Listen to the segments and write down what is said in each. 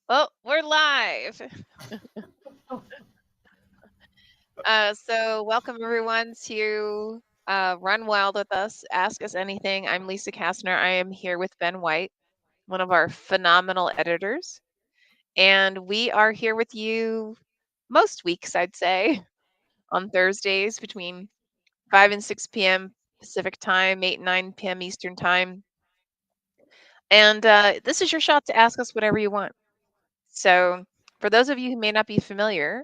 Oh, we're live. So welcome everyone to Run Wild with us. Ask us anything. I'm Lisa Kastner. I am here with Ben White, one of our phenomenal editors, and we are here with you most weeks, I'd say, on Thursdays between 5 and 6 p.m. Pacific time, 8 and 9 p.m. Eastern time. And this is your shot to ask us whatever you want. So, for those of you who may not be familiar,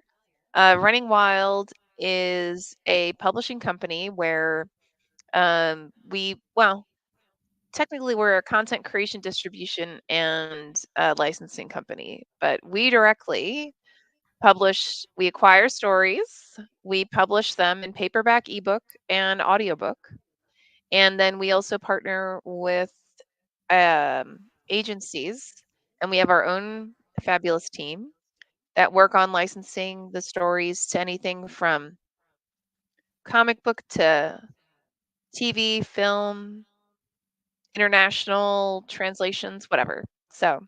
Running Wild is a publishing company where well, technically we're a content creation, distribution, and licensing company, but we directly we acquire stories, we publish them in paperback, ebook, and audiobook. And then we also partner with agencies, and we have our own fabulous team that work on licensing the stories to anything from comic book to TV, film, international translations, whatever. So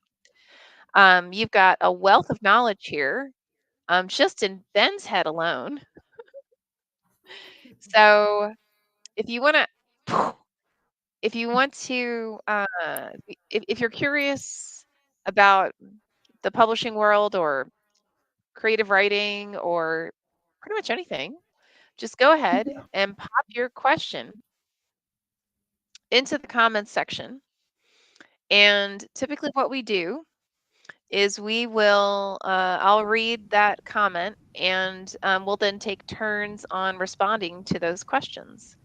you've got a wealth of knowledge here, just in Ben's head alone. So if you want to, if you're curious about the publishing world or creative writing or pretty much anything, just go ahead and pop your question into the comments section. And typically, what we do is I'll read that comment and we'll then take turns on responding to those questions.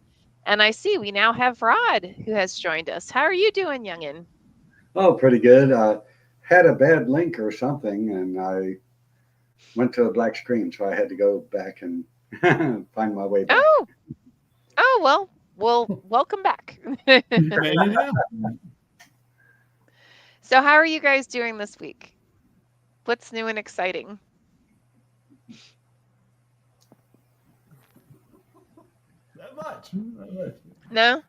And I see we now have Rod who has joined us. How are you doing, youngin? Oh, pretty good. I had a bad link or something, and I went to a black screen, so I had to go back and find my way back. Oh, well, welcome back. So, how are you guys doing this week? What's new and exciting? Not much. Not much. No?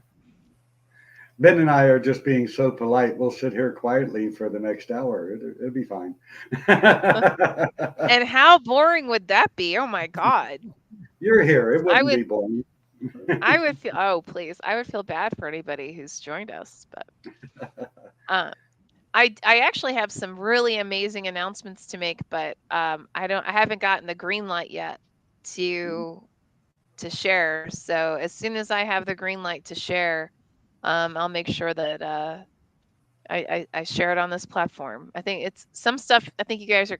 Ben and I are just being so polite. We'll sit here quietly for the next hour. It'll be fine. And how boring would that be? Oh my God. You're here. It I wouldn't be would boring. I would feel oh please. I would feel bad for anybody who's joined us, but uh I actually have some really amazing announcements to make, but I haven't gotten the green light yet to share. So as soon as I have the green light to share, I'll make sure that I share it on this platform. I think it's some stuff I think you guys are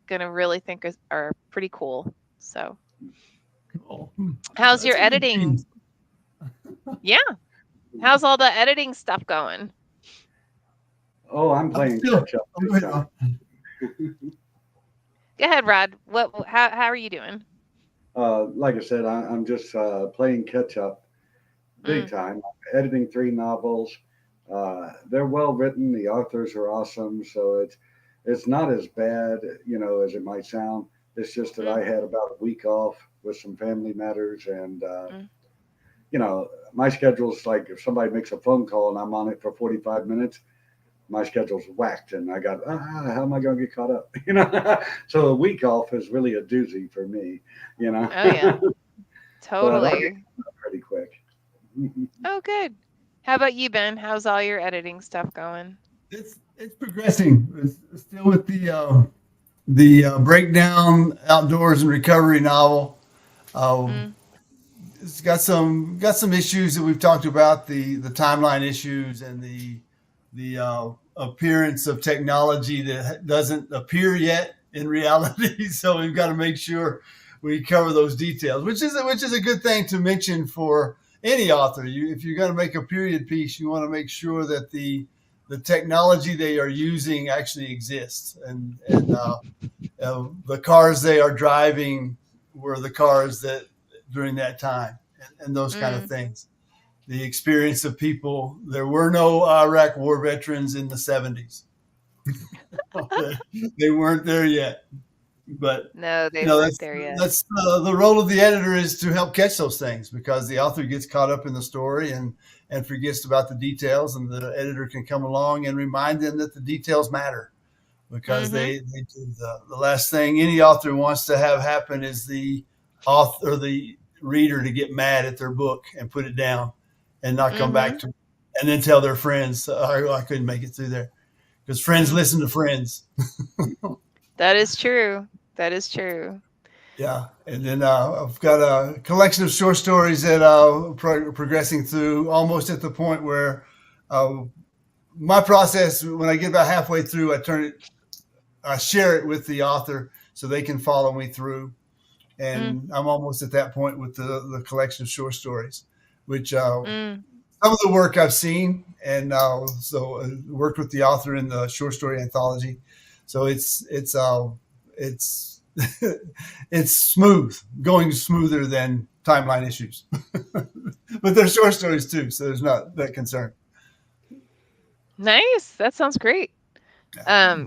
gonna really think are pretty cool. So Cool. how's your That's a good editing? thing. Yeah. How's all the editing stuff going? Oh, I'm I'm playing still. catch up I'm big waiting time. on. Go ahead, Rod. How are you doing? Like I said, I'm just playing catch up big Mm, time. I'm editing 3 novels. They're well written. The authors are awesome. So it's not as bad, as it might sound. It's just that mm, I had about a week off with some family matters, and mm. my schedule's like if somebody makes a phone call and I'm on it for 45 minutes, my schedule's whacked, and I got how am I going to get caught up? So a week off is really a doozy for me, you know. Oh yeah, But I'll get totally. pretty quick. Oh good. How about you, Ben? How's all your editing stuff going? It's progressing. It's still with the breakdown outdoors and recovery novel. Uh, Mm, it's got some issues that we've talked about, the timeline issues and the appearance of technology that doesn't appear yet in reality. So we've got to make sure we cover those details, which is a good thing to mention for any author. If you're going to make a period piece, you want to make sure that the technology they are using actually exists, and the cars they are driving were the cars that during that time, and those kind of mm. things. The experience of people. There were no Iraq War veterans in the 70s. They weren't there yet. But No, they you know weren't that's there yet. that's the role of the editor is to help catch those things because the author gets caught up in the story and forgets about the details, and the editor can come along and remind them that the details matter. because they do the last thing any author wants to have happen is the author or the reader to get mad at their book and put it down and not come back to, and then tell their friends, I couldn't make it through there, because friends listen to friends. That is true. That is true. Yeah. And then I've got a collection of short stories that progressing through, almost at the point where my process, when I get about halfway through, I share it with the author so they can follow me through. And I'm almost at that point with the collection of short stories, which some of the work I've seen, and so worked with the author in the short story anthology. So it's it's smooth, going smoother than timeline issues. But they're short stories too, so there's not that concern. Nice. That sounds great.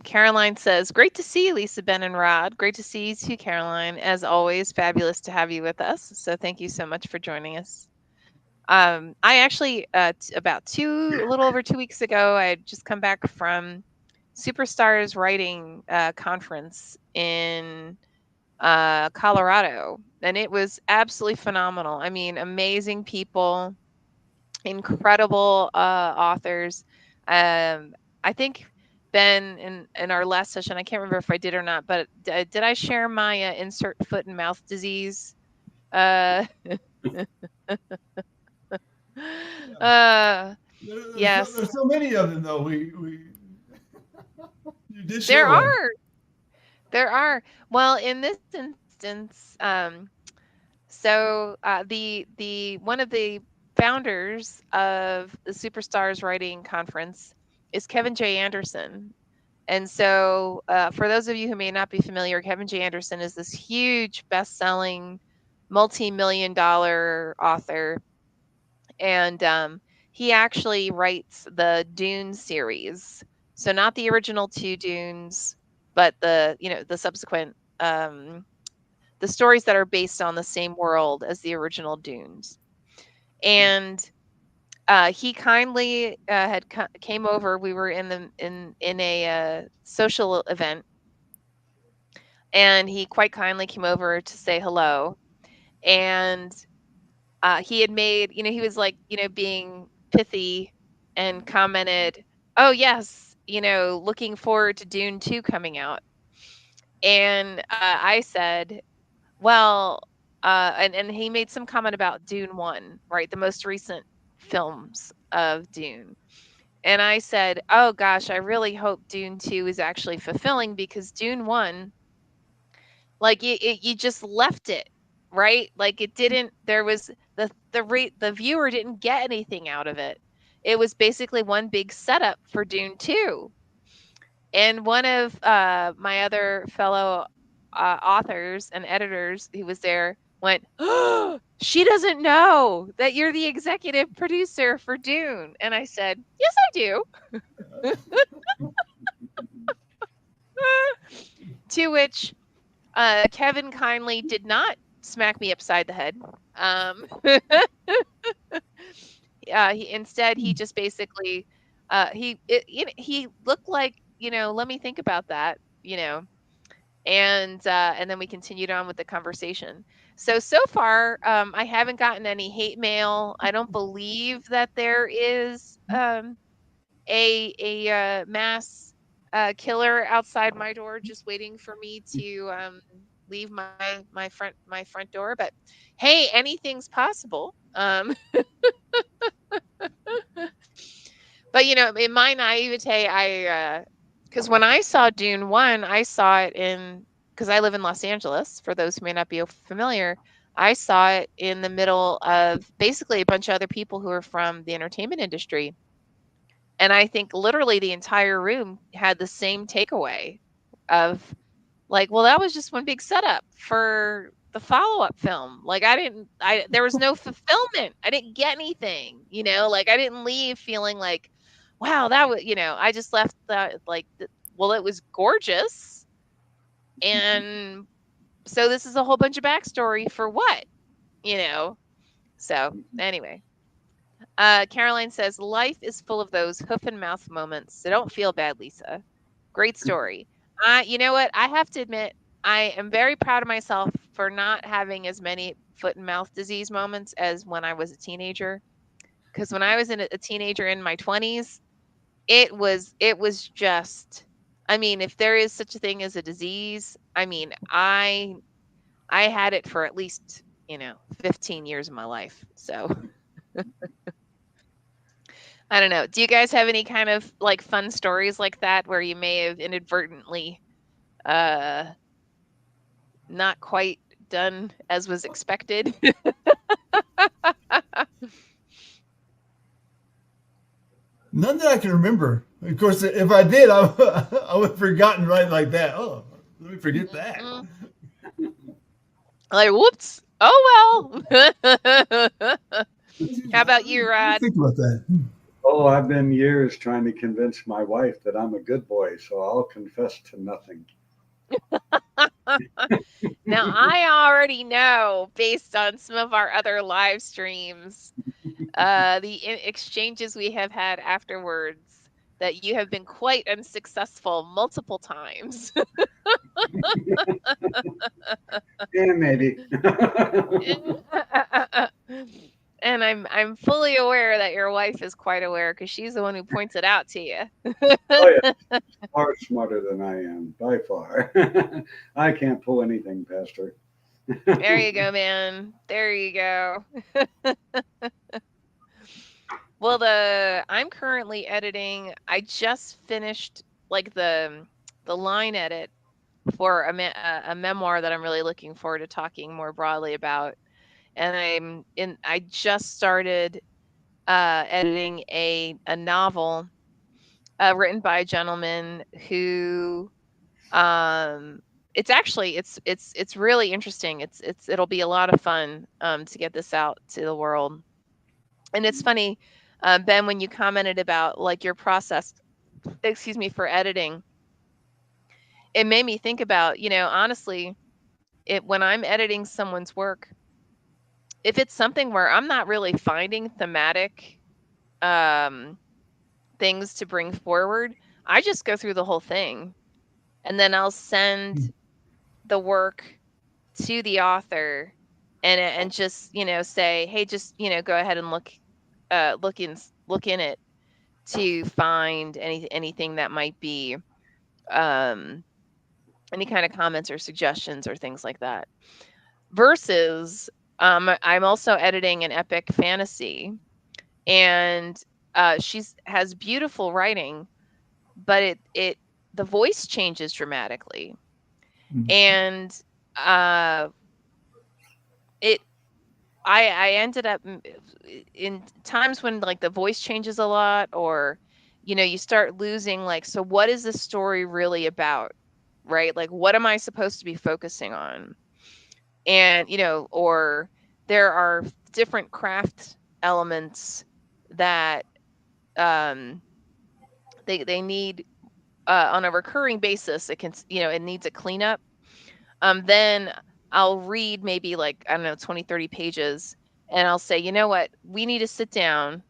Caroline says, great to see you, Lisa, Ben, and Rod. Great to see you too, Caroline. As always, fabulous to have you with us. So thank you so much for joining us. I actually, about a little over 2 weeks ago, I had just come back from Superstars Writing Conference in Colorado, and it was absolutely phenomenal. I mean, amazing people, incredible authors. I think, Ben, in our last session, I can't remember if I did or not, but did I share my insert foot and mouth disease? Yes. There's so many of them, though. There are. Well, in this instance, so the one of the founders of the Superstars Writing Conference is Kevin J. Anderson. And so for those of you who may not be familiar, Kevin J. Anderson is this huge best-selling, multi-million-dollar author. And he actually writes the Dune series. So not the original 2 Dunes, but the subsequent, the stories that are based on the same world as the original Dunes. And he kindly came over. We were in a social event, and he quite kindly came over to say hello. And he had made, he was like, being pithy, and commented, "Oh yes, looking forward to Dune 2 coming out." And I said, well, and he made some comment about Dune 1, right? The most recent films of Dune. And I said, oh gosh, I really hope Dune 2 is actually fulfilling, because Dune 1, like you just left it, right? Like it didn't, there was the viewer didn't get anything out of it. It was basically one big setup for Dune 2. And one of my other fellow authors and editors who was there went, "Oh, she doesn't know that you're the executive producer for Dune." And I said, "Yes, I do." To which Kevin kindly did not smack me upside the head. Instead, he just basically he looked like, let me think about that, and then we continued on with the conversation. So far, I haven't gotten any hate mail. I don't believe that there is a mass killer outside my door just waiting for me to leave my front door. But hey, anything's possible. But in my naivete, because when I saw Dune 1, I saw it because I live in Los Angeles, for those who may not be familiar, I saw it in the middle of basically a bunch of other people who are from the entertainment industry. And I think literally the entire room had the same takeaway of like, well, that was just one big setup for the follow-up film. Like there was no fulfillment. I didn't get anything, like I didn't leave feeling like, wow, that was, I just left that well, it was gorgeous. And so this is a whole bunch of backstory for what, So anyway, Caroline says, life is full of those hoof and mouth moments. So don't feel bad, Lisa. Great story. You know what? I have to admit, I am very proud of myself for not having as many foot and mouth disease moments as when I was a teenager. Because when I was a teenager in my 20s, it was just, I mean, if there is such a thing as a disease, I mean, I had it for at least, 15 years of my life. So I don't know. Do you guys have any kind of like fun stories like that where you may have inadvertently uh not quite done as was expected? None that I can remember. Of course, if I did, I would have forgotten right like that. Oh, let me forget that. Mm. Like, whoops. Oh well. How about you, Rod? Think about that. Oh, I've been years trying to convince my wife that I'm a good boy, so I'll confess to nothing. Now, I already know based on some of our other live streams, exchanges we have had afterwards, that you have been quite unsuccessful multiple times. Yeah, maybe. And I'm fully aware that your wife is quite aware because she's the one who points it out to you. Oh yeah, far smarter than I am by far. I can't pull anything past her. There you go, man. There you go. Well, I'm currently editing. I just finished like the line edit for a memoir that I'm really looking forward to talking more broadly about. And I just started editing a novel written by a gentleman who it's actually it's really interesting. It'll be a lot of fun to get this out to the world. And it's funny, Ben, when you commented about like your process, excuse me, for editing, it made me think about, honestly, it when I'm editing someone's work, if it's something where I'm not really finding thematic um, things to bring forward, I just go through the whole thing, and then I'll send the work to the author, and just say, hey, just go ahead and look in it to find anything that might be um, any kind of comments or suggestions or things like that. Versus, I'm also editing an epic fantasy, and she's has beautiful writing, but it the voice changes dramatically, and uh, it I ended up in times when like the voice changes a lot, or you start losing, like, so what is this story really about, right? Like, what am I supposed to be focusing on? And or there are different craft elements that um they need on a recurring basis. It can, it needs a cleanup. Then I'll read maybe, like, I don't know, 20-30 pages, and I'll say, you know what, we need to sit down,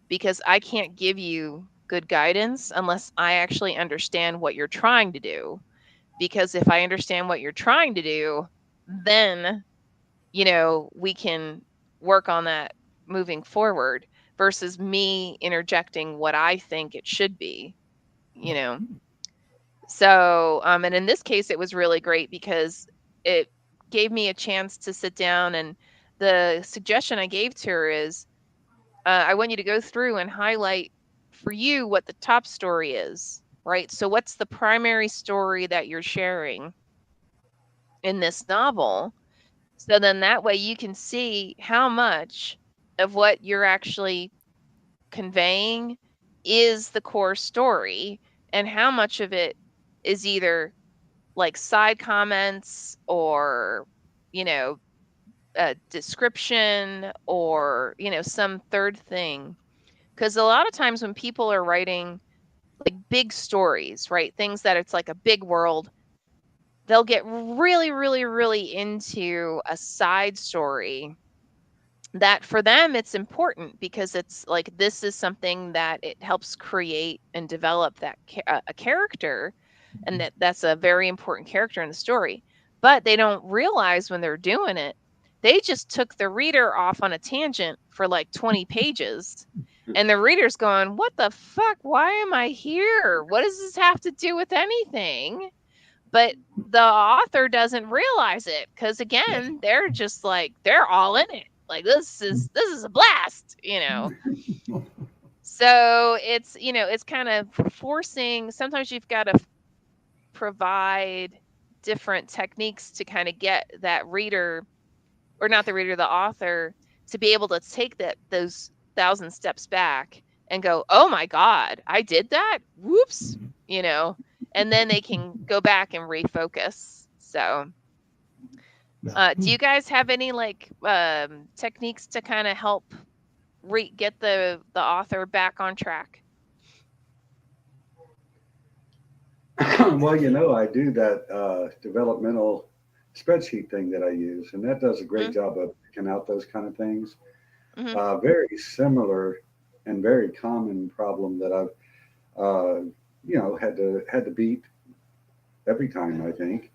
because I can't give you good guidance unless I actually understand what you're trying to do. Because if I understand what you're trying to do, then we can work on that moving forward, versus me interjecting what I think it should be, you know. So, and in this case, it was really great because it gave me a chance to sit down, and the suggestion I gave to her is, I want you to go through and highlight for you what the top story is, right? So, what's the primary story that you're sharing in this novel? So then that way you can see how much of what you're actually conveying is the core story, and how much of it is either like side comments, or description, or some third thing. Because a lot of times when people are writing like big stories, right, things that it's like a big world, they'll get really, really, really into a side story that for them it's important, because it's like this is something that it helps create and develop a character. and that's a very important character in the story. But they don't realize when they're doing it, they just took the reader off on a tangent for like 20 pages. And the reader's going, what the fuck? Why am I here? What does this have to do with anything? But the author doesn't realize it because, again, they're just like, they're all in it. Like, this is a blast, So it's, it's kind of forcing. Sometimes you've got to provide different techniques to kind of get that reader, or not the reader, the author, to be able to take those 1,000 steps back and go, oh my God, I did that. Whoops, and then they can go back and refocus. So do you guys have any techniques to kind of help get the author back on track? Well, I do that developmental spreadsheet thing that I use, and that does a great job of picking out those kind of things. Very similar and very common problem that I've had to beat every time, I think,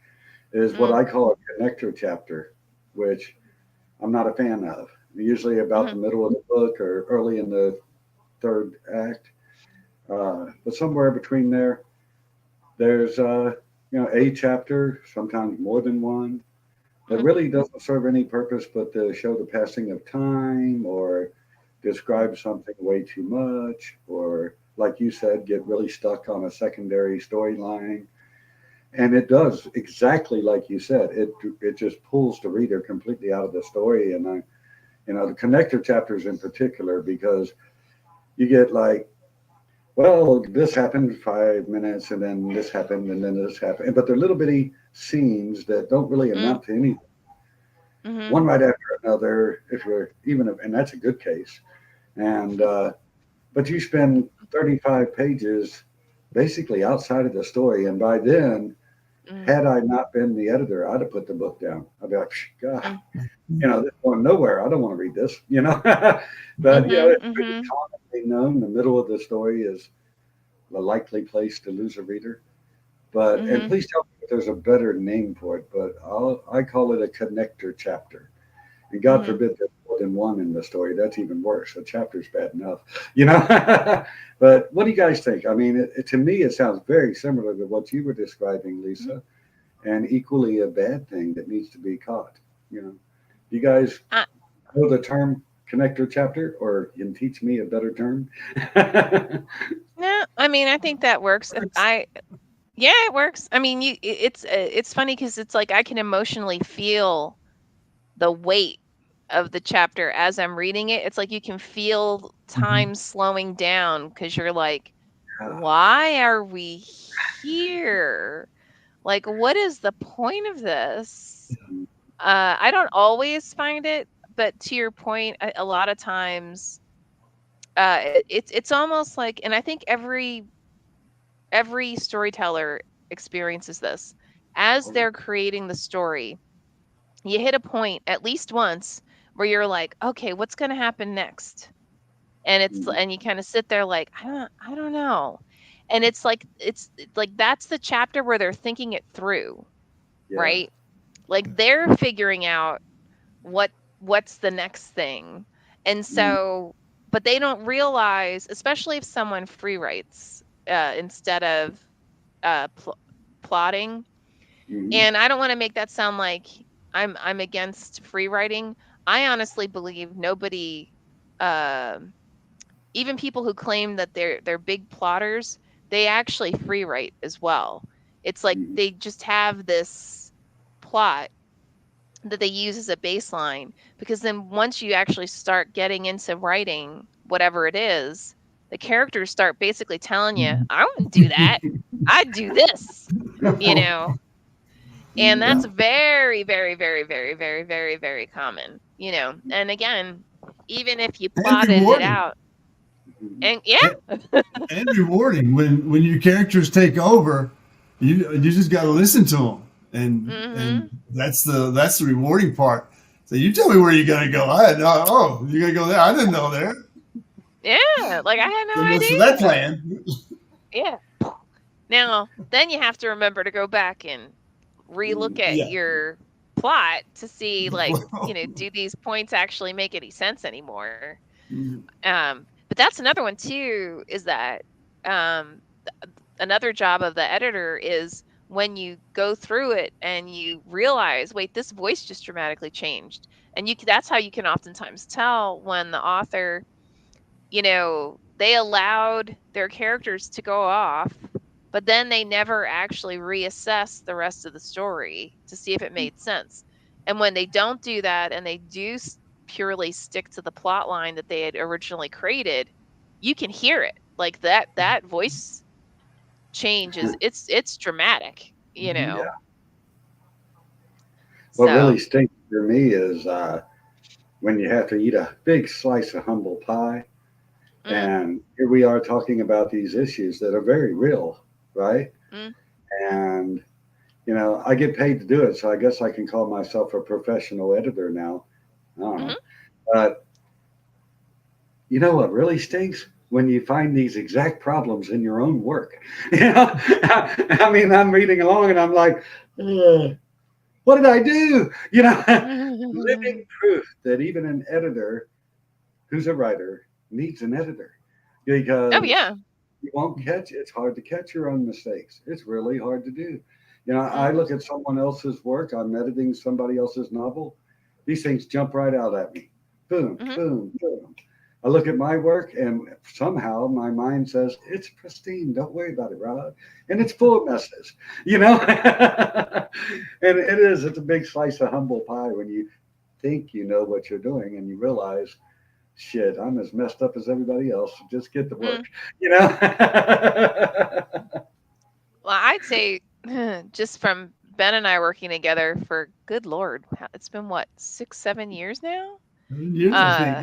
is what I call a connector chapter, which I'm not a fan of. Usually about the middle of the book or early in the third act, but somewhere between there's a chapter, sometimes more than one, that really doesn't serve any purpose but to show the passing of time or describe something way too much, or like you said, get really stuck on a secondary storyline. And it does exactly like you said. It just pulls the reader completely out of the story. And the connector chapters in particular, because you get like, well, this happened 5 minutes, and then this happened, and then this happened. But they're little bitty scenes that don't really amount to anything. One right after another, and that's a good case. And but you spend 35 pages basically outside of the story, and by then, had I not been the editor, I'd have put the book down. I'd be like, God, this going nowhere. I don't want to read this, But it's pretty commonly known the middle of the story is the likely place to lose a reader. But and please tell me if there's a better name for it. But I call it a connector chapter. And God forbid there's more than one in the story. That's even worse. A chapter's bad enough, But what do you guys think? I mean, to me, it sounds very similar to what you were describing, Lisa, and equally a bad thing that needs to be caught. You guys know the term connector chapter, or you can teach me a better term? No, I mean, I think that works. Yeah, it works. I mean, it's funny because it's like I can emotionally feel the weight of the chapter as I'm reading it. It's like you can feel time slowing down because you're like, why are we here? Like, what is the point of this? I don't always find it, but to your point, a lot of times it's almost like, and I think every storyteller experiences this as they're creating the story. You hit a point at least once where you're like, okay, what's going to happen next? And and you kind of sit there like, I don't know. And it's like that's the chapter where they're thinking it through, right? Like they're figuring out what's the next thing. And so, but they don't realize, especially if someone free writes instead of plotting. And I don't want to make that sound like I'm against free writing. I honestly believe nobody, even people who claim that they're big plotters, they actually free write as well. It's like they just have this plot that they use as a baseline, because then once you actually start getting into writing whatever it is, the characters start basically telling you, I wouldn't do that. I'd do this, And that's very, very, very, very, very, very, very common, And again, even if you plotted it out, and and rewarding when your characters take over, you just got to listen to them, and that's the rewarding part. So you tell me where you're gonna go. I had no. Oh, you're gonna go there. I didn't know there. Yeah, like I had no idea. So that plan. Yeah. Now, then you have to remember to go back and relook at Yeah. your plot to see, like, do these points actually make any sense anymore? But that's another one too, is that um, another job of the editor is when you go through it and you realize, wait, this voice just dramatically changed. And that's how you can oftentimes tell when the author, they allowed their characters to go off, but then they never actually reassess the rest of the story to see if it made sense. And when they don't do that and they do purely stick to the plot line that they had originally created, you can hear it. Like that voice change is it's dramatic, Yeah. What So, really stinks for me is when you have to eat a big slice of humble pie. mm, And here we are talking about these issues that are very real, right? mm, And, I get paid to do it. So I guess I can call myself a professional editor now. I don't mhm, know. But you know what really stinks? When you find these exact problems in your own work. I mean, I'm reading along and I'm like, what did I do? Living mhm. proof that even an editor who's a writer needs an editor Oh because yeah. you won't catch it's hard to catch your own mistakes. It's really hard to do. I Mhm, look at someone else's work, I'm editing somebody else's novel. These things jump right out at me. Boom, mhm, boom, boom. I look at my work and somehow my mind says, it's pristine. Don't worry about it, Rod. And it's full of messes. And it's a big slice of humble pie when you think you know what you're doing and you realize, shit, I'm as messed up as everybody else. Just get to work, mm. you know? Well, I'd say just from Ben and I working together for, good Lord, it's been what, 6, 7 years now? Years, I think. Uh,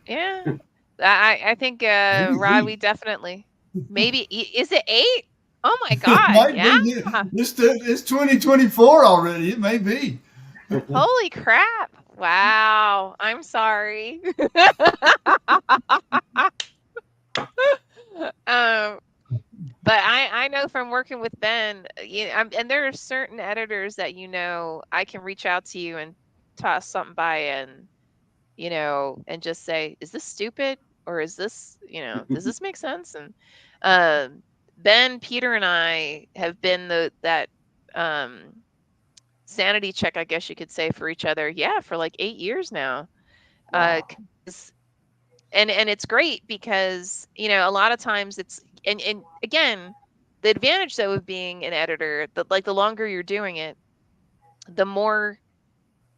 Yeah. yeah. I think Maybe Rod, we 8. definitely maybe is it 8? Oh my It God, might yeah. be. It's 2024 already. It may be. Holy crap. Wow. I'm sorry. um But I know from working with Ben, and there are certain editors that I can reach out to you and toss something by and and just say, is this stupid or is this does this make sense? And um, Ben, Peter, and I have been that um, sanity check, I guess you could say, for each other. Yeah, for like 8 years now. Wow. 'Cause- and it's great because a lot of times it's and again, the advantage though of being an editor, that like the longer you're doing it, the more,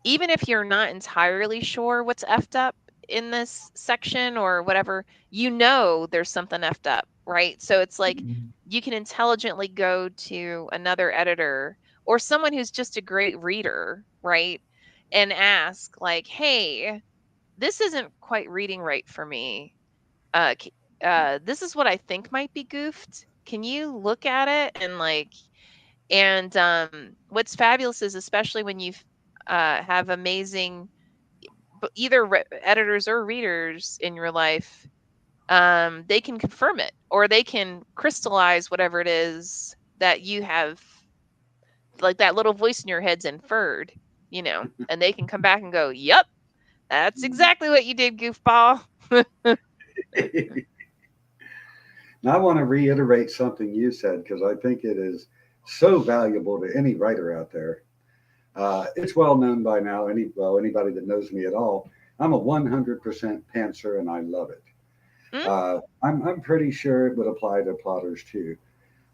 even if you're not entirely sure what's effed up in this section or whatever, there's something effed up, right? So it's like you can intelligently go to another editor or someone who's just a great reader, right? And ask like, hey, this isn't quite reading right for me. This is what I think might be goofed. Can you look at it and what's fabulous is, especially when you have amazing either editors or readers in your life, they can confirm it or they can crystallize whatever it is that you have, like that little voice in your head's inferred, and they can come back and go, yep, that's exactly what you did, goofball. Now, I want to reiterate something you said because I think it is so valuable to any writer out there. It's well known by now. Anybody that knows me at all, I'm a 100% pantser, and I love it. Mm, I'm pretty sure it would apply to plotters too.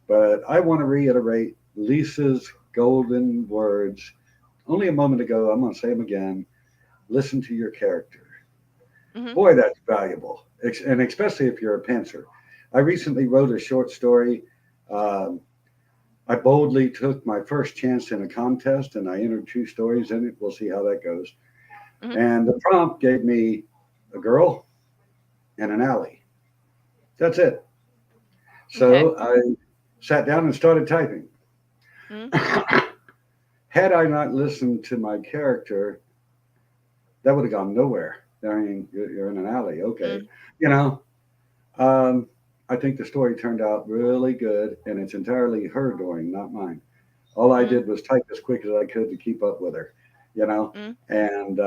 But I want to reiterate Lisa's golden words only a moment ago. I'm going to say them again. Listen to your character. mhm, Boy, that's valuable, and especially if you're a pantser. I recently wrote a short story. Um, I boldly took my first chance in a contest and I entered 2 stories in it. We'll see how that goes. mhm, And the prompt gave me a girl and an alley. That's it. okay. So I sat down and started typing. Mm, Had I not listened to my character, that would have gone nowhere. I mean, you're in an alley. Okay. mm, You know, um, I think the story turned out really good, and it's entirely her doing, not mine. All I Mm, did was type as quick as I could to keep up with her, you know. mm, And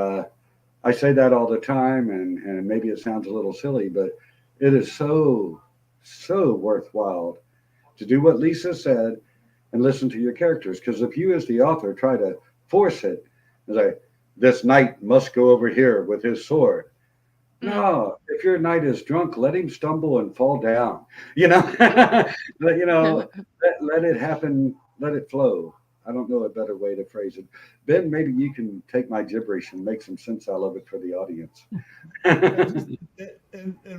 I say that all the time, and maybe it sounds a little silly, but it is so worthwhile to do what Lisa said and listen to your characters. Because if you, as the author, try to force it, like this knight must go over here with his sword. mm. No, if your knight is drunk, let him stumble and fall down. You know, let it happen, let it flow. I don't know a better way to phrase it. Ben, maybe you can take my gibberish and make some sense out of it for the audience. It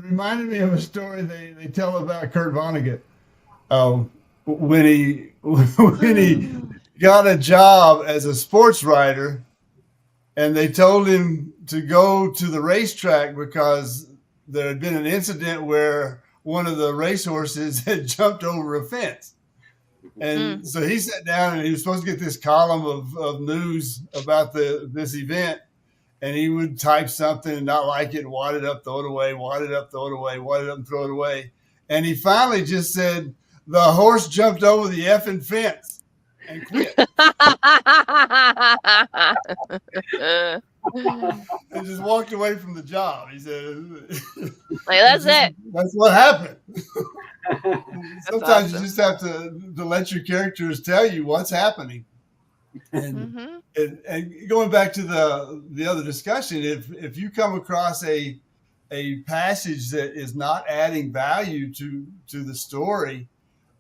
reminded me of a story they tell about Kurt Vonnegut. When he when he got a job as a sports writer, and they told him to go to the racetrack because there had been an incident where one of the racehorses had jumped over a fence. And so he sat down and he was supposed to get this column of news about this event. And he would type something and not like it, wad it up, throw it away, wad it up, throw it away, wad it up, and throw it away. And he finally just said, the horse jumped over the effing fence and quit. And just walked away from the job. He said, Like, that's it. That's what happened. Sometimes awesome. you just have to let your characters tell you what's happening. And, and going back to the other discussion, if you come across a passage that is not adding value to the story,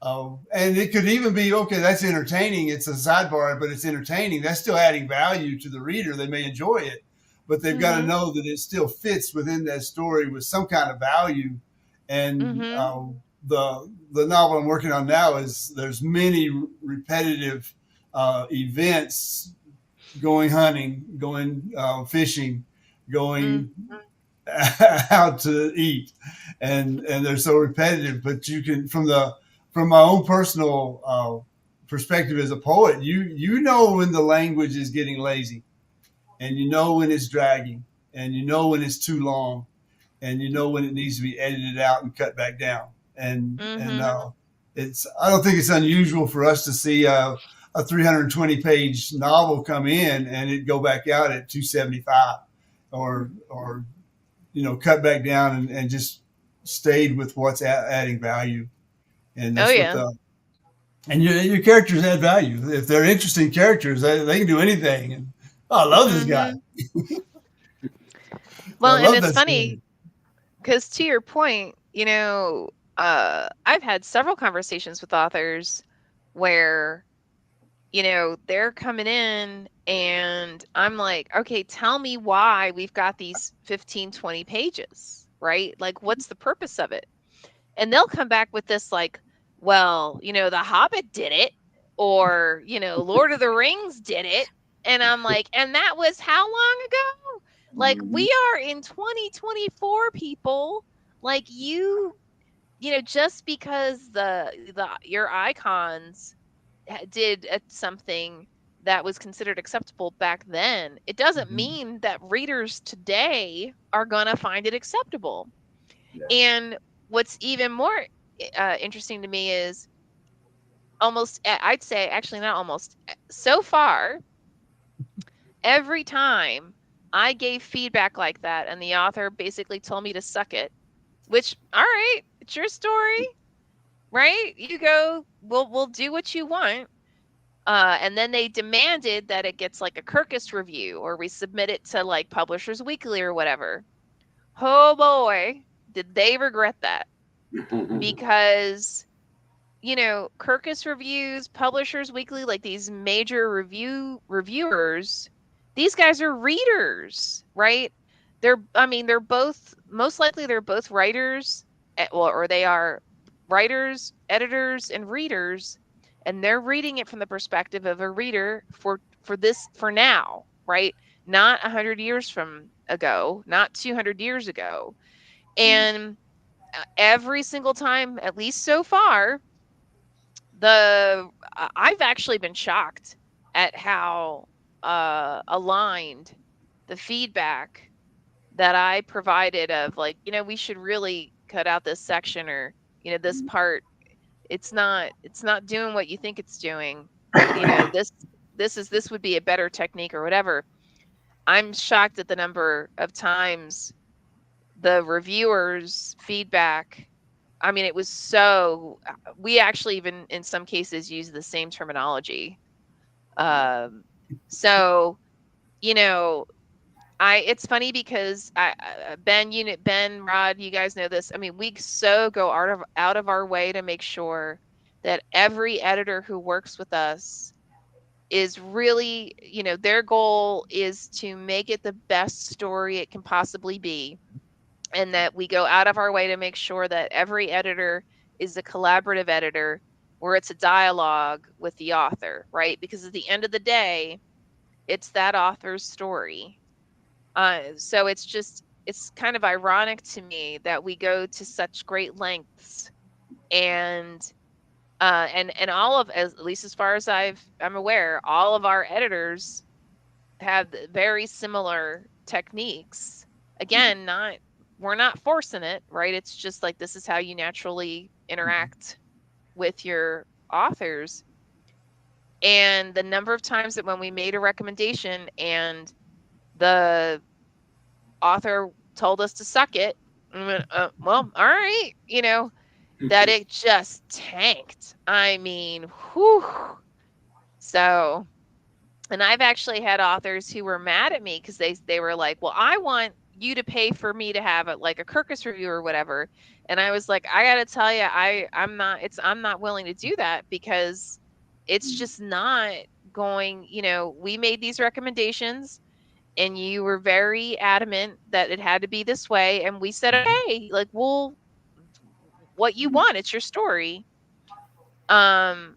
and it could even be, okay, that's entertaining. It's a sidebar, but it's entertaining. That's still adding value to the reader. They may enjoy it, but they've got to know that it still fits within that story with some kind of value. And the novel I'm working on now there's many repetitive events, going hunting, going fishing, going out to eat, and they're so repetitive. But you can, from my own personal perspective as a poet, you know when the language is getting lazy, and you know when it's dragging, and you know when it's too long, and you know when it needs to be edited out and cut back down. And it's, I don't think it's unusual for us to see a 320 page novel come in and it go back out at 275, or cut back down and just stayed with what's adding value. And that's and your characters add value. If they're interesting characters, they can do anything. And I love this guy. Well, and it's funny because, to your point, I've had several conversations with authors where, they're coming in and I'm like, okay, tell me why we've got these 15, 20 pages, right? Like, what's the purpose of it? And they'll come back with this, like, well, The Hobbit did it, or, Lord of the Rings did it. And I'm like, and that was how long ago? Like, we are in 2024, people. Like, just because your icons did something that was considered acceptable back then, it doesn't mean that readers today are going to find it acceptable. Yeah. And what's even more interesting to me is I'd say, actually not almost, so far, every time I gave feedback like that and the author basically told me to suck it, which, all right, it's your story, right? You go, we'll do what you want. And then they demanded that it gets like a Kirkus review, or we submit it to like Publishers Weekly or whatever. Oh boy, did they regret that. Because, Kirkus reviews, Publishers Weekly, like these major reviewers, these guys are readers, right? They're both, most likely they're both writers, or they are writers, editors, and readers, and they're reading it from the perspective of a reader for now, right? Not 100 years from ago, not 200 years ago. And every single time, at least so far, I've actually been shocked at how aligned the feedback that I provided of, like, we should really cut out this section, or, this part, it's not doing what you think it's doing. This would be a better technique or whatever. I'm shocked at the number of times the reviewers' feedback. I mean, it was so, we actually even in some cases use the same terminology. So, it's funny because Ben, Rod, you guys know this. I mean, we so go out of our way to make sure that every editor who works with us is really, their goal is to make it the best story it can possibly be. And that we go out of our way to make sure that every editor is a collaborative editor where it's a dialogue with the author, right? Because at the end of the day, it's that author's story. So it's kind of ironic to me that we go to such great lengths and all of, at least as far as I'm aware, all of our editors have very similar techniques. Again, we're not forcing it, right? It's just like, this is how you naturally interact with your authors. And the number of times that when we made a recommendation and the author told us to suck it, and we went, well, all right, that it just tanked. I mean, whew. So, and I've actually had authors who were mad at me because they were like, well, I want you to pay for me to have like a Kirkus review or whatever. And I was like, I got to tell you, I'm not willing to do that because it's just not going, we made these recommendations and you were very adamant that it had to be this way. And we said, okay, like, well, what you want, it's your story. But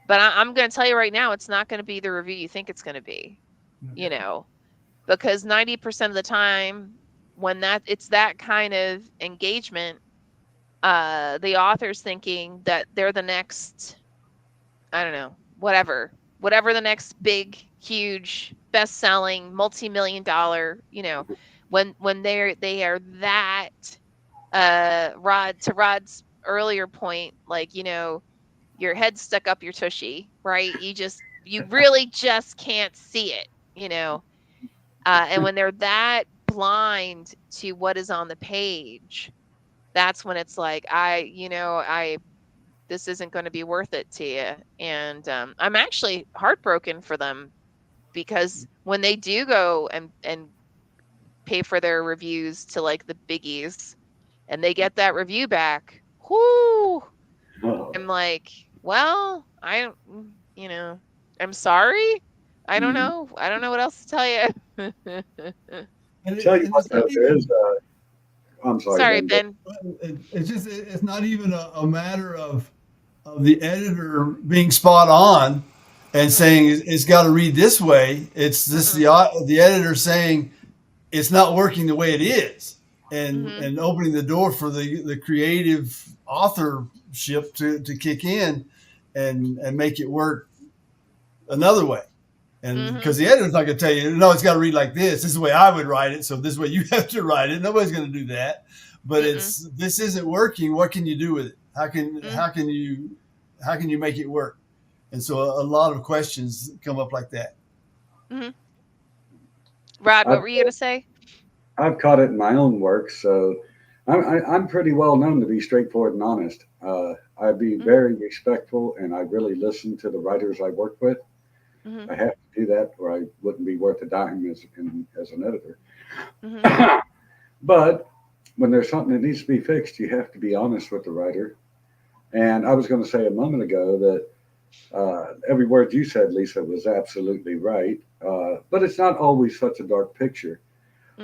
I'm going to tell you right now, it's not going to be the review you think it's going to be, because 90% of the time when it's that kind of engagement, the author's thinking that they're the next, I don't know, whatever the next big, huge, best-selling, multi-million-dollar, when they are that, Rod's earlier point, like, your head stuck up your tushy, right? You really just can't see it, and when they're that blind to what is on the page, that's when it's like, this isn't going to be worth it to you. And I'm actually heartbroken for them because when they do go and pay for their reviews to like the biggies and they get that review back, whoo, I'm like, well, I'm sorry. I don't know. I don't know what else to tell you. Tell you what, there is. I'm sorry. Sorry, Ben. It's not even a matter of the editor being spot on and saying it's got to read this way. It's just the editor saying it's not working the way it is, and opening the door for the creative authorship to kick in and make it work another way. And because the editor's not going to tell you, no, it's got to read like this. This is the way I would write it. So this is the way you have to write it. Nobody's going to do that. But this isn't working. What can you do with it? How can you make it work? And so a lot of questions come up like that. Rod, what were you going to say? I've caught it in my own work. So I'm pretty well known to be straightforward and honest. I'd be very respectful, and I really listen to the writers I work with. I have to do that, or I wouldn't be worth a dime as an editor. But when there's something that needs to be fixed, you have to be honest with the writer. And I was going to say a moment ago that every word you said, Lisa, was absolutely right. But it's not always such a dark picture.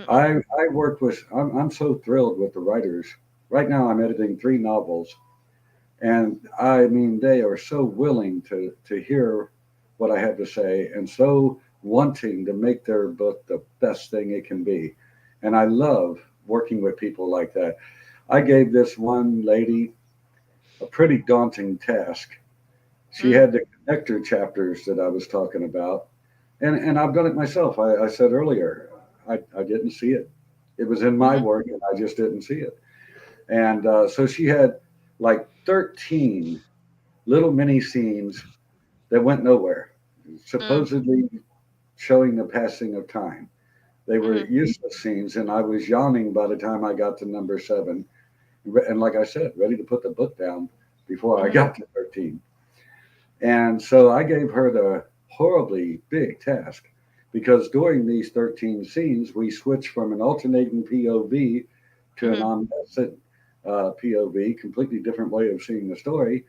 I work with, I'm so thrilled with the writers. Right now I'm editing 3 novels. And I mean, they are so willing to hear what I have to say and so wanting to make their book the best thing it can be. And I love working with people like that. I gave this one lady a pretty daunting task. She had the connector chapters that I was talking about. And I've done it myself. I said earlier, I didn't see it. It was in my work and I just didn't see it. And so she had like 13 little mini scenes that went nowhere, Mm, supposedly showing the passing of time. They were mhm, useless scenes, and I was yawning by the time I got to number 7. And like I said, ready to put the book down before I mhm, got to 13. And so I gave her the horribly big task because during these 13 scenes, we switched from an alternating POV to an mhm, omniscient POV, completely different way of seeing the story,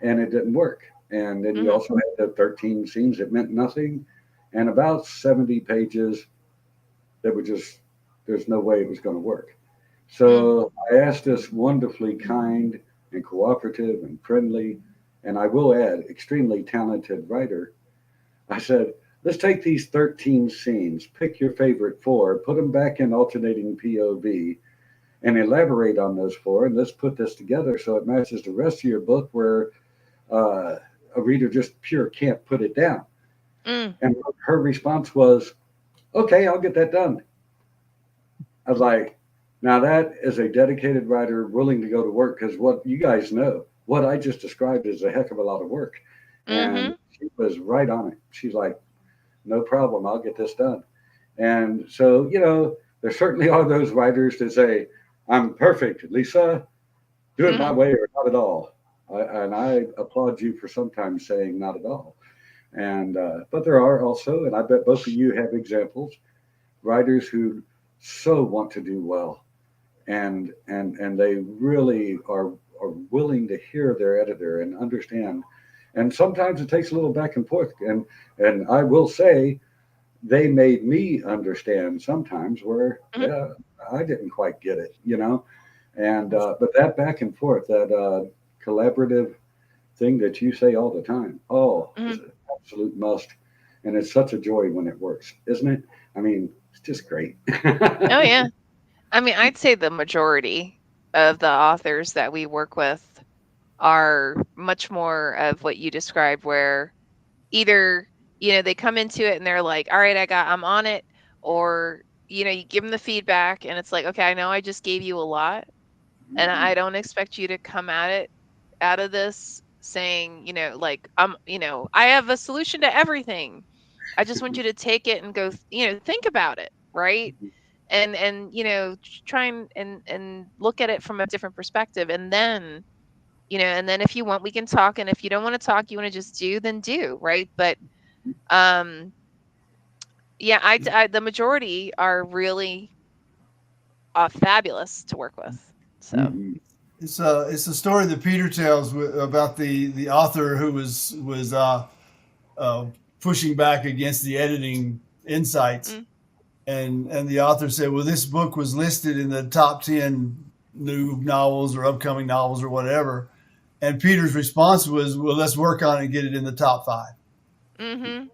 and it didn't work. And then you mhm, also had the 13 scenes that meant nothing and about 70 pages that were just, there's no way it was going to work. mm, So I asked this wonderfully kind and cooperative and friendly, and I will add, extremely talented writer. I said, let's take these 13 scenes, pick your favorite 4, put them back in alternating POV, and elaborate on those 4, and let's put this together so it matches the rest of your book where uh, a reader just pure can't put it down. mm, And her response was, okay, I'll get that done. I was like, now that is a dedicated writer willing to go to work because what you guys know, what I just described is a heck of a lot of work. And mhm, she was right on it. She's like, no problem, I'll get this done. And so, there certainly are those writers that say, I'm perfect, Lisa, do it my mhm, way or not at all. And I applaud you for sometimes saying not at all. And but there are also, and I bet both of you have examples, writers who so want to do well, and they really are willing to hear their editor and understand. And sometimes it takes a little back and forth. And I will say they made me understand sometimes where, mhm, yeah, I didn't quite get it, And but that back and forth, that collaborative thing that you say all the time, oh, is mhm. an absolute must. And it's such a joy when it works, isn't it? I mean, it's just great. Oh, yeah. I mean, I'd say the majority of the authors that we work with are much more of what you described, where either, they come into it and they're like, all right, I'm on it. Or, you give them the feedback and it's like, okay, I know I just gave you a lot and I don't expect you to come at it out of this saying, like, I have a solution to everything. I just want you to take it and go, think about it, right? And try and look at it from a different perspective, and then if you want, we can talk, and if you don't want to talk, you want to just do, then do, right? But um yeah, the majority are really fabulous to work with, so. It's a story that Peter tells about the author who was uh, pushing back against the editing insights, Mm, and the author said, well, this book was listed in the top 10 new novels or upcoming novels or whatever, and Peter's response was, well, let's work on it and get it in the top 5. mhm,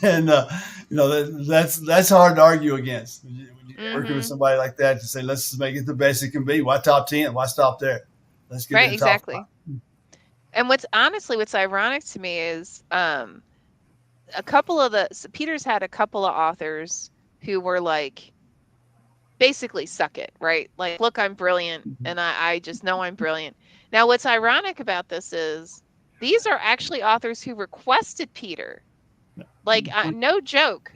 And that's hard to argue against when you're working with mhm. somebody like that, to say, let's make it the best it can be. Why top 10? Why stop there? Let's get it in Right, the top 5. exactly. And what's ironic to me is, a couple of Peter's had a couple of authors who were like, basically, suck it, right? Like, look, I'm brilliant, and I just know I'm brilliant. Now, what's ironic about this is these are actually authors who requested Peter. Like, no joke.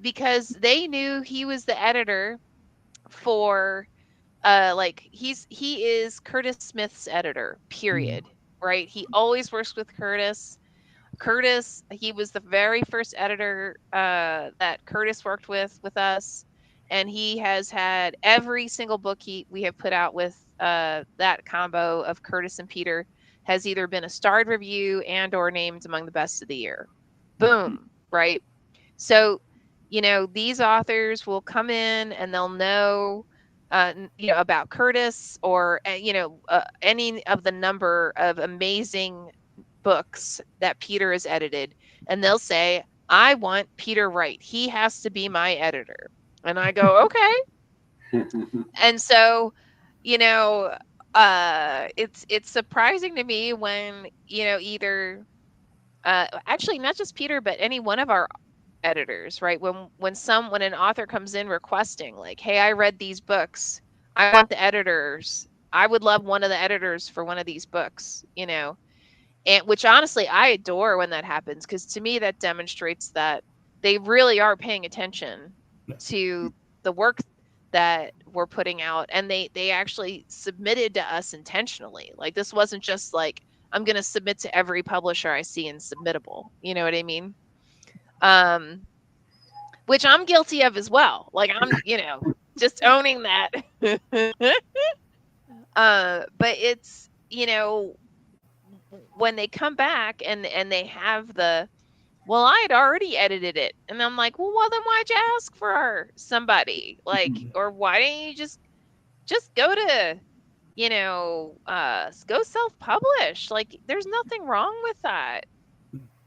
Because they knew he was the editor for, like, he is Curtis Smith's editor, period. Right? He always works with Curtis. He was the very first editor that Curtis worked with us, and he has had every single book we have put out with that combo of Curtis and Peter has either been a starred review and or named among the best of the year. Boom, right? So, these authors will come in and they'll know, about Curtis, or any of the number of amazing books that Peter has edited, and they'll say, I want Peter Wright. He has to be my editor. And I go, okay. And so, you know, it's surprising to me when, either actually not just Peter, but any one of our editors, right? When an author comes in requesting, like, hey, I read these books, I want the editors, I would love one of the editors for one of these books, and which honestly I adore when that happens, because to me that demonstrates that they really are paying attention to the work that we're putting out, and they actually submitted to us intentionally. Like, this wasn't just like, I'm going to submit to every publisher I see in Submittable. You know what I mean? Which I'm guilty of as well. Like, I'm, just owning that. But it's, when they come back and they have well, I had already edited it. And I'm like, well, then why'd you ask for somebody? Like, or why didn't you just go to, go self-publish? Like, there's nothing wrong with that.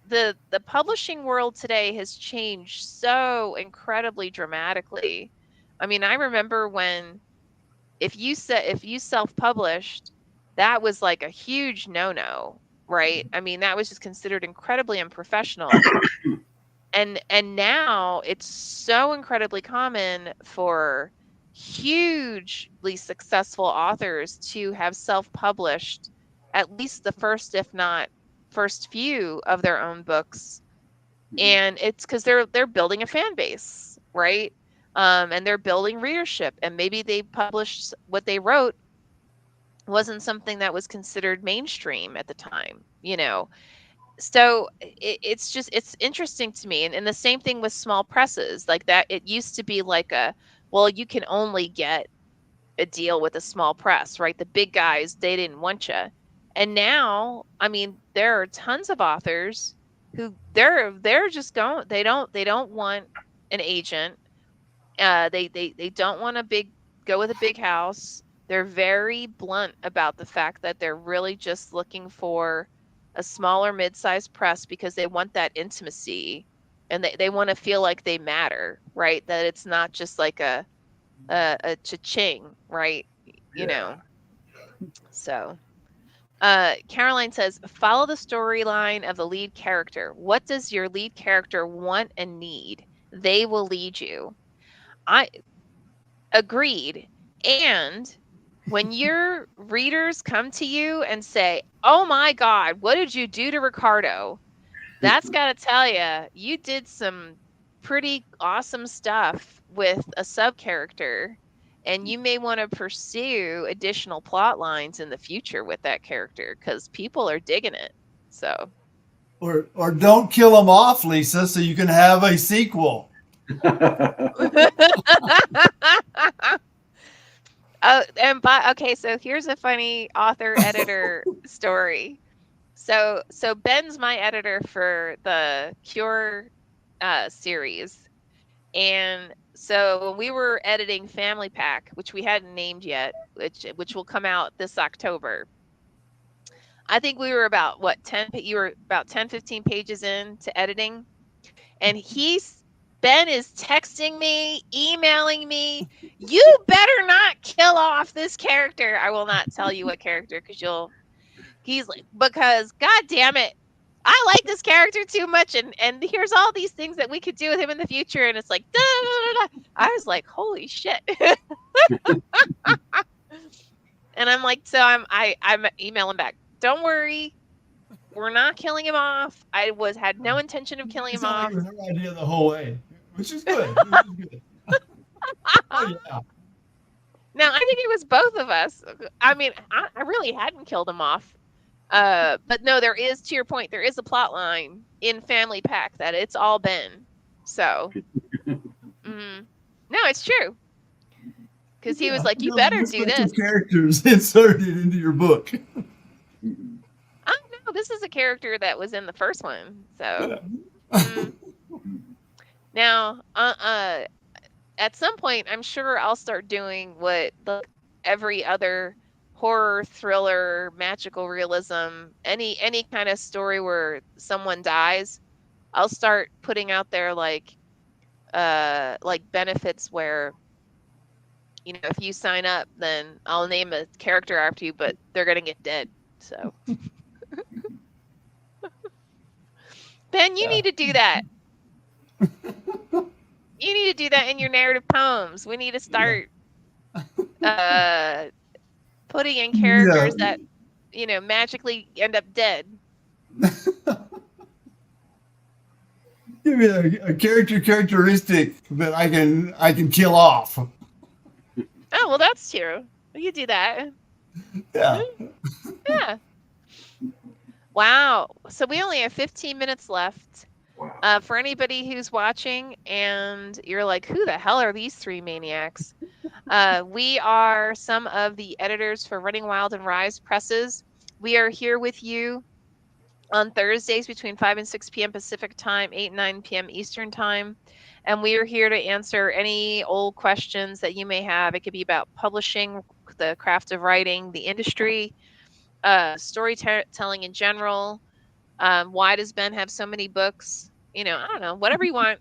The publishing world today has changed so incredibly dramatically. I mean, I remember when, if you self-published, that was like a huge no-no, right? I mean, that was just considered incredibly unprofessional. And now it's so incredibly common for hugely successful authors to have self-published at least the first, if not first few of their own books. And it's because they're building a fan base, right? And they're building readership, and maybe they published what they wrote wasn't something that was considered mainstream at the time, So it's interesting to me. And the same thing with small presses, like that. It used to be like well, you can only get a deal with a small press, right? The big guys, they didn't want you. And now, I mean, there are tons of authors who they're just going, they don't want an agent. They don't want go with a big house. They're very blunt about the fact that they're really just looking for a smaller mid-sized press because they want that intimacy, and they want to feel like they matter, right? That it's not just like a cha-ching, right? So Caroline says, follow the storyline of the lead character. What does your lead character want and need? They will lead you. I agreed. And when your readers come to you and say, oh my God, what did you do to Ricardo? That's got to tell you did some pretty awesome stuff with a sub-character, and you may want to pursue additional plot lines in the future with that character, because people are digging it. So, or don't kill them off, Lisa, so you can have a sequel. Okay, so here's a funny author editor story. So Ben's my editor for the Cure series. And so when we were editing Family Pack, which we hadn't named yet, which will come out this October, I think we were about you were about 10, 15 pages into editing. And Ben is texting me, emailing me, you better not kill off this character. I will not tell you what character, because God damn it, I like this character too much, and here's all these things that we could do with him in the future, and it's like, da, da, da, da. I was like, holy shit. And I'm like, so I'm emailing back, don't worry, we're not killing him off. I had no intention of killing him off. It was her idea the whole way, which is good. Oh, yeah. Now, I think it was both of us. I mean, I really hadn't killed him off. But no, there is, to your point, there is a plot line in Family Pack that it's all Ben. So, no, it's true. Because he was like, you better do this. Characters inserted into your book. I don't know. This is a character that was in the first one. So, now, at some point, I'm sure I'll start doing what every other horror, thriller, magical realism, any kind of story where someone dies, I'll start putting out there like benefits where, if you sign up, then I'll name a character after you, but they're gonna get dead. So, Ben, you need to do that. You need to do that in your narrative poems. We need to start putting in characters that, magically end up dead. Give me a characteristic that I can kill off. Oh, well, that's true. You do that. Yeah. Yeah. Wow. So we only have 15 minutes left. Wow. For anybody who's watching and you're like, who the hell are these three maniacs? We are some of the editors for Running Wild and Rise presses. We are here with you on Thursdays between 5 and 6 p.m. Pacific time, 8 and 9 p.m. Eastern time. And we are here to answer any old questions that you may have. It could be about publishing, the craft of writing, the industry, storytelling in general. Why does Ben have so many books? I don't know, whatever you want.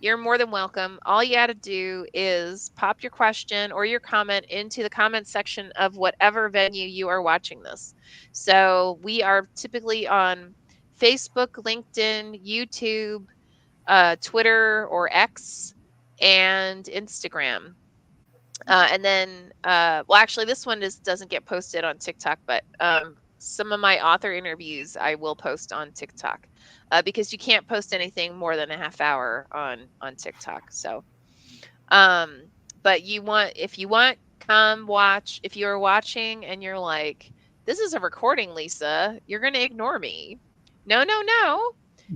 You're more than welcome. All you got to do is pop your question or your comment into the comment section of whatever venue you are watching this. So we are typically on Facebook, LinkedIn, YouTube, Twitter or X, and Instagram. And then, well, actually, this one doesn't get posted on TikTok, but some of my author interviews I will post on TikTok. Because you can't post anything more than a half hour on TikTok. So, but if you want, come watch. If you're watching and you're like, this is a recording, Lisa, you're going to ignore me. No.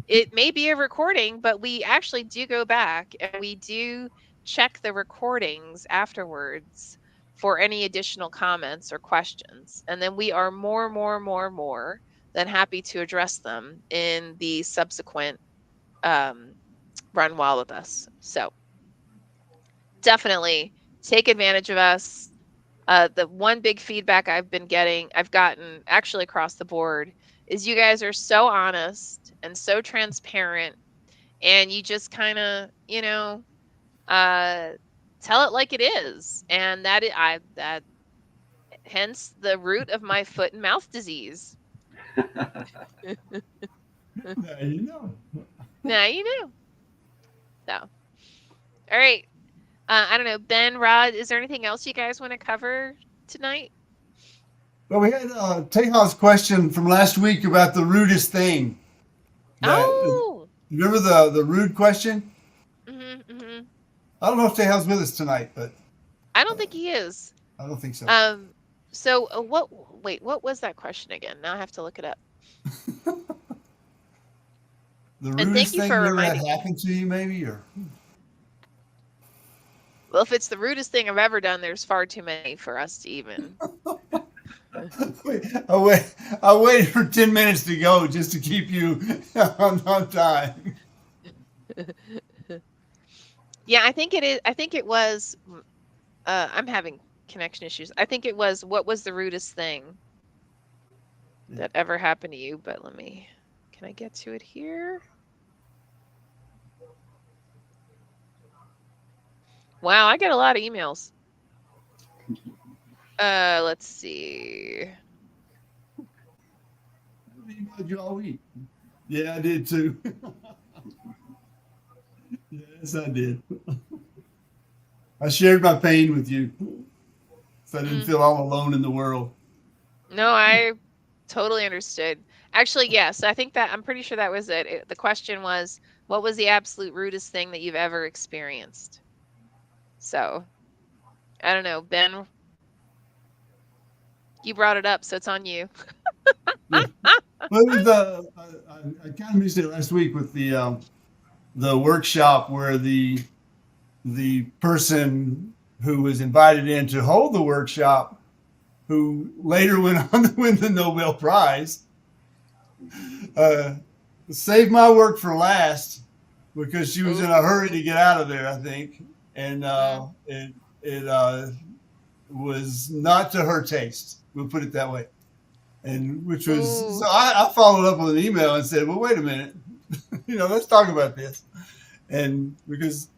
It may be a recording, but we actually do go back and we do check the recordings afterwards for any additional comments or questions. And then we are more than happy to address them in the subsequent Run Wild with us. So definitely take advantage of us. The one big feedback I've gotten actually across the board, is you guys are so honest and so transparent, and you just kind of, tell it like it is. And that hence the root of my foot and mouth disease. Now you know. Now you know. So, all right. I don't know, Ben, Rod, is there anything else you guys want to cover tonight? Well, we had Tejas' question from last week about the rudest thing. Remember the rude question? Mm-hmm. I don't know if Tejas with us tonight, but I don't think he is. I don't think so. So what was that question again? Now I have to look it up. The rudest thing that ever happened to you, maybe, or? Well, if it's the rudest thing I've ever done, there's far too many for us to even. I waited for 10 minutes to go just to keep you on time. Yeah, I think it is. I think it was. I'm having connection issues. I think it was, what was the rudest thing that ever happened to you? But can I get to it here? Wow, I get a lot of emails. Let's see. I emailed you all week. Yeah, I did too. Yes, I did. I shared my pain with you, so I didn't feel all alone in the world. No, I totally understood. Actually, yes, I think I'm pretty sure that was it. The question was, what was the absolute rudest thing that you've ever experienced? So, I don't know, Ben, you brought it up, so it's on you. Yeah. Well, it was I kind of missed it last week with the workshop where the person who was invited in to hold the workshop, who later went on to win the Nobel Prize, saved my work for last because she was in a hurry to get out of there, I think. And it was not to her taste. We'll put it that way. And which was, so I followed up with an email and said, well, wait a minute, let's talk about this. And because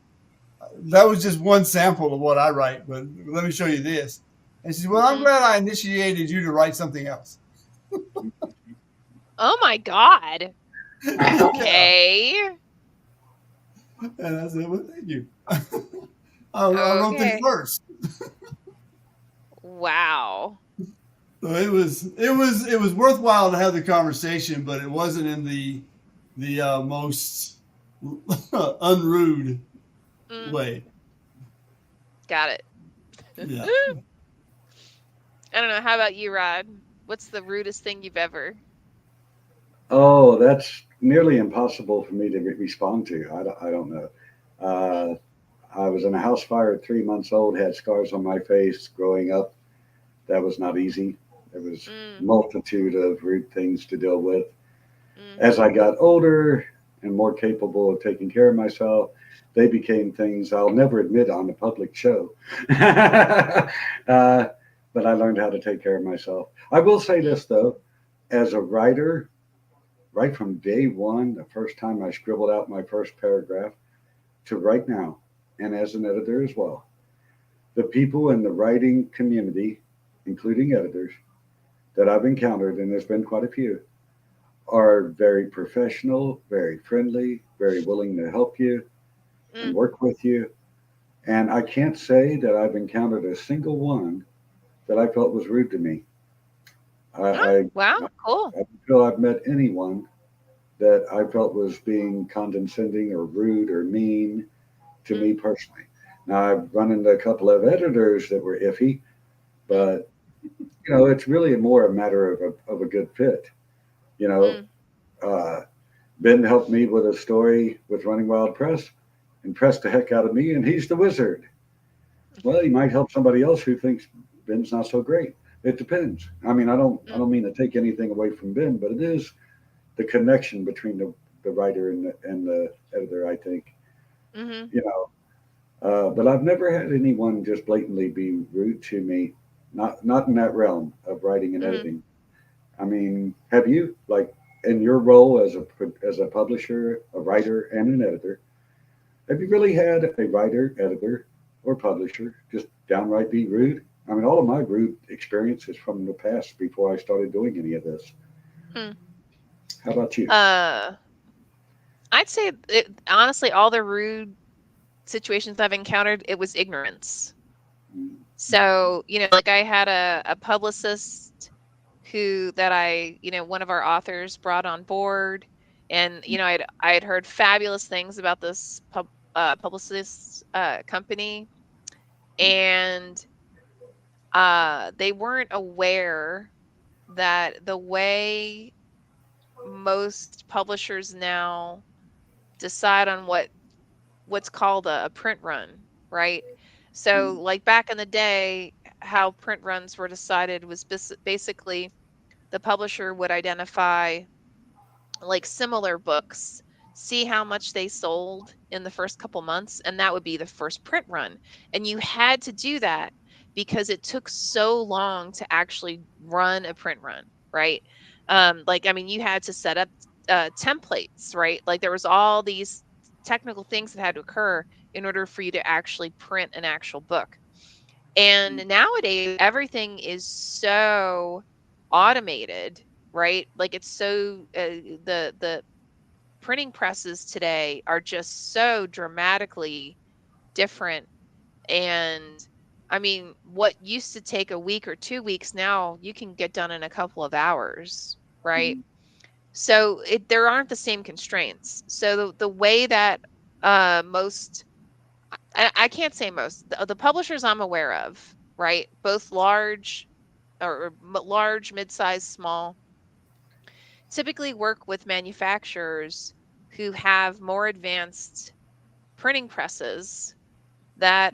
that was just one sample of what I write, but let me show you this. And she said, well, I'm glad I initiated you to write something else. Oh my God. Okay. And I said, well, thank you. I wrote this first. Wow. So it was worthwhile to have the conversation, but it wasn't in the most unrude Mm, way. got it. Yeah. I don't know. How about you, Rod? What's the rudest thing you've ever? Oh, that's nearly impossible for me to respond to. I don't know. Mm, Uh, I was in a house fire at 3 months old, had scars on my face growing up. That was not easy. There was mm, multitude of rude things to deal with. mm, As I got older and more capable of taking care of myself, they became things I'll never admit on a public show. uh, but I learned how to take care of myself. I will say mm, this though, as a writer, right from day one, the first time I scribbled out my first paragraph to right now, and as an editor as well, the people in the writing community, including editors, that I've encountered, and there's been quite a few, are very professional, very friendly, very willing to help you and mm. work with you. And I can't say that I've encountered a single one that I felt was rude to me. I, Oh, I, wow. I Cool. don't feel I've met anyone that I felt was being condescending or rude or mean to Mm, me personally. Now, I've run into a couple of editors that were iffy, mm, but it's really more a matter of a good fit. You know, mm, uh, Ben helped me with a story with Running Wild Press, impressed the heck out of me, and he's the wizard. Well, he might help somebody else who thinks Ben's not so great. It depends. I mean, I mm, don't mean to take anything away from Ben, but it is the connection between the writer and the editor. I think mm-hmm, you know. But I've never had anyone just blatantly be rude to me. Not in that realm of writing and mm-hmm. editing. I mean, have you like in your role as a publisher, a writer, and an editor? Have you really had a writer, editor, or publisher just downright be rude? I mean, all of my rude experience is from the past before I started doing any of this. Mm. How about you? Uh, I'd say honestly, all the rude situations I've encountered, it was ignorance. So, like I had a publicist who that one of our authors brought on board, and I had heard fabulous things about this publicist company, and they weren't aware that the way most publishers now decide on what's called a print run, right? So, like back in the day, how print runs were decided was basically the publisher would identify like similar books, see how much they sold in the first couple months, and that would be the first print run. And you had to do that because it took so long to actually run a print run, right? Like, I mean, you had to set up templates, right? Like, there was all these technical things that had to occur in order for you to actually print an actual book. And nowadays, everything is so automated, right? Like it's so the printing presses today are just so dramatically different. And I mean, what used to take a week or 2 weeks now you can get done in a couple of hours, right? So there aren't the same constraints. So the way that most I can't say most. The publishers I'm aware of, right? Both large large, mid-sized, small, typically work with manufacturers who have more advanced printing presses that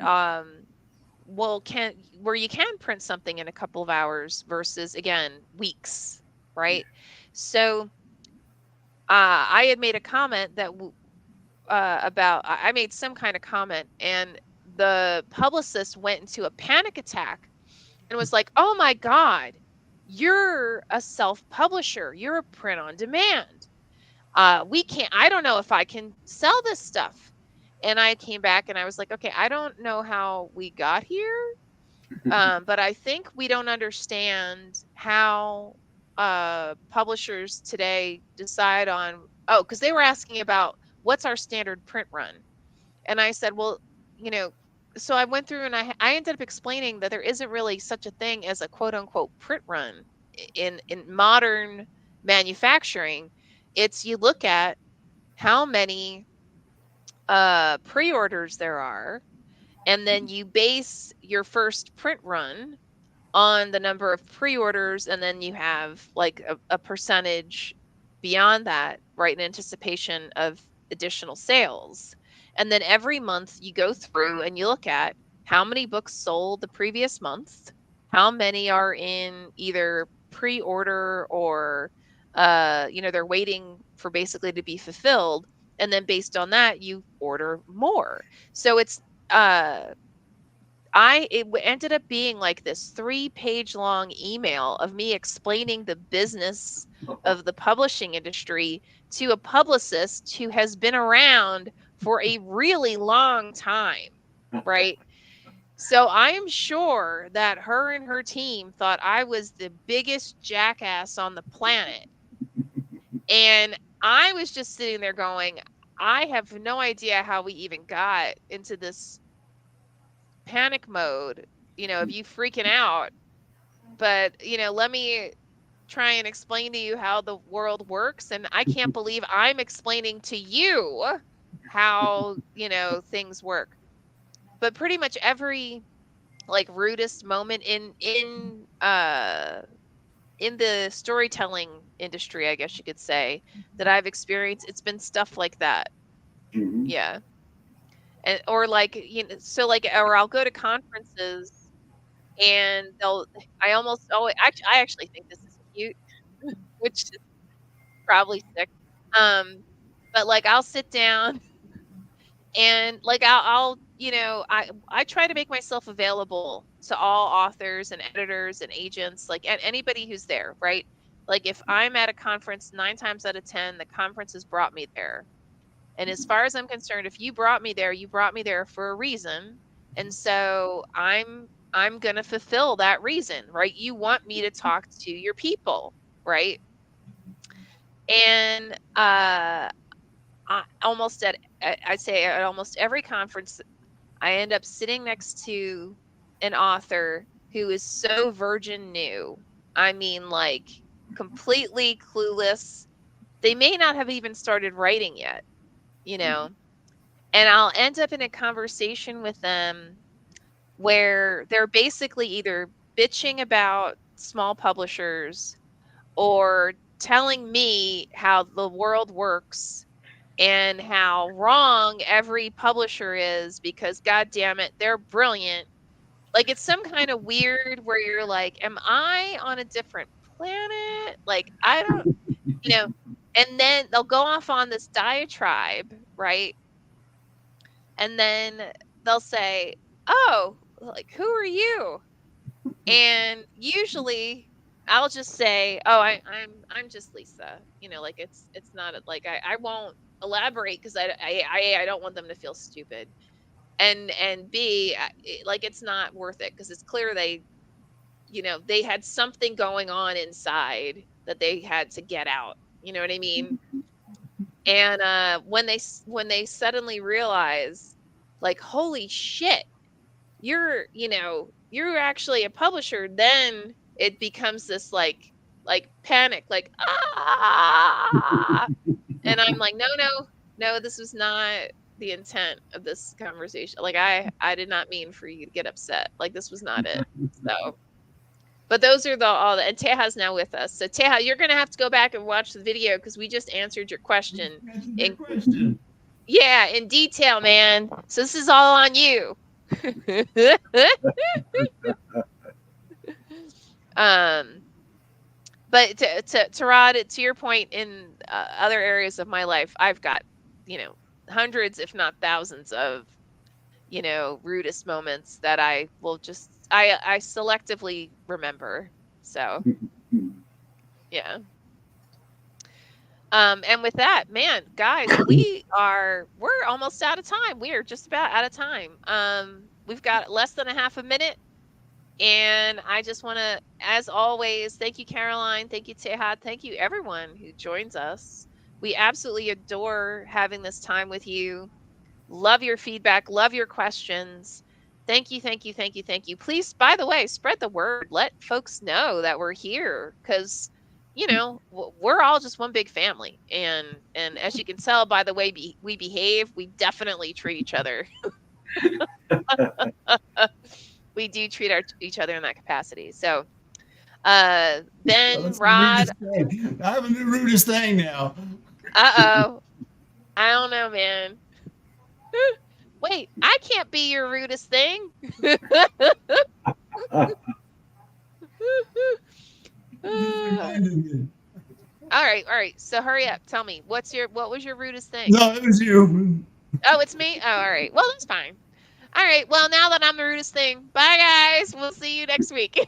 can where you can print something in a couple of hours versus again weeks, right? So I had made a comment that about I made some kind of comment, and the publicist went into a panic attack and was like, "Oh my God, you're a self-publisher. You're a print on demand. We can't, I don't know if I can sell this stuff." And I came back and I was like, "Okay, I don't know how we got here, but I think we don't understand how publishers today decide on, oh, because they were asking about what's our standard print run. And I said, well, you know, so I went through and I ended up explaining that there isn't really such a thing as a quote unquote print run in modern manufacturing. It's you look at how many pre-orders there are, and then you base your first print run on the number of pre-orders, and then you have like a percentage beyond that, right, in anticipation of additional sales. And then every month you go through and you look at how many books sold the previous month, how many are in either pre-order or they're waiting for basically to be fulfilled, and then based on that you order more. So it's ended up being like this 3-page long email of me explaining the business of the publishing industry to a publicist who has been around for a really long time, right? So I am sure that her and her team thought I was the biggest jackass on the planet. And I was just sitting there going, I have no idea how we even got into this panic mode, of you freaking out. But, let me try and explain to you how the world works. And I can't believe I'm explaining to you how, things work. But pretty much every like rudest moment in the storytelling industry, I guess you could say, that I've experienced, it's been stuff like that. Mhm. Yeah. And or like, so like, or I'll go to conferences and I actually think this is cute, which is probably sick. But like I'll sit down and like I'll I try to make myself available to all authors and editors and agents, like and anybody who's there, right? Like if I'm at a conference, 9 times out of 10 the conference has brought me there. And as far as I'm concerned, if you brought me there, you brought me there for a reason. And so I'm going to fulfill that reason, right? You want me to talk to your people, right? And I'd say at almost every conference, I end up sitting next to an author who is so virgin new. I mean, like completely clueless. They may not have even started writing yet, and I'll end up in a conversation with them where they're basically either bitching about small publishers or telling me how the world works and how wrong every publisher is because god damn it, they're brilliant. Like it's some kind of weird where you're like, am I on a different planet? Like I don't, and then they'll go off on this diatribe, right? And then they'll say, oh, like who are you? And usually I'll just say, oh, I'm just Lisa. Like it's not like I won't elaborate because I don't want them to feel stupid. And B, like it's not worth it because it's clear they had something going on inside that they had to get out. You know what I mean? And when they suddenly realize, like, holy shit, you're actually a publisher, then it becomes this like panic, like and I'm like, no, this was not the intent of this conversation. Like I did not mean for you to get upset. Like this was not it. So but those are and Teja's now with us. So Teja, you're gonna have to go back and watch the video because we just answered your question in detail, man. So this is all on you. But to Rod, to your point, in other areas of my life, I've got hundreds, if not thousands, of rudest moments that I will just I selectively remember. So yeah. And with that, man, guys, we're almost out of time. We are just about out of time. We've got less than a half a minute. And I just want to, as always, thank you, Caroline. Thank you, Teja. Thank you, everyone who joins us. We absolutely adore having this time with you. Love your feedback. Love your questions. Thank you, thank you, thank you, thank you. Please, by the way, spread the word. Let folks know that we're here because, we're all just one big family. And as you can tell by the way we behave, we definitely treat each other. We do treat each other in that capacity. So, Oh, Ben, that's the Rod, rudest thing. I have a new rudest thing now. uh-oh. I don't know, man. Wait, I can't be your rudest thing. You just reminded me. All right. So hurry up. Tell me, what was your rudest thing? No, it was you. Oh, it's me? Oh, all right. Well, that's fine. All right. Well, now that I'm the rudest thing, bye guys. We'll see you next week.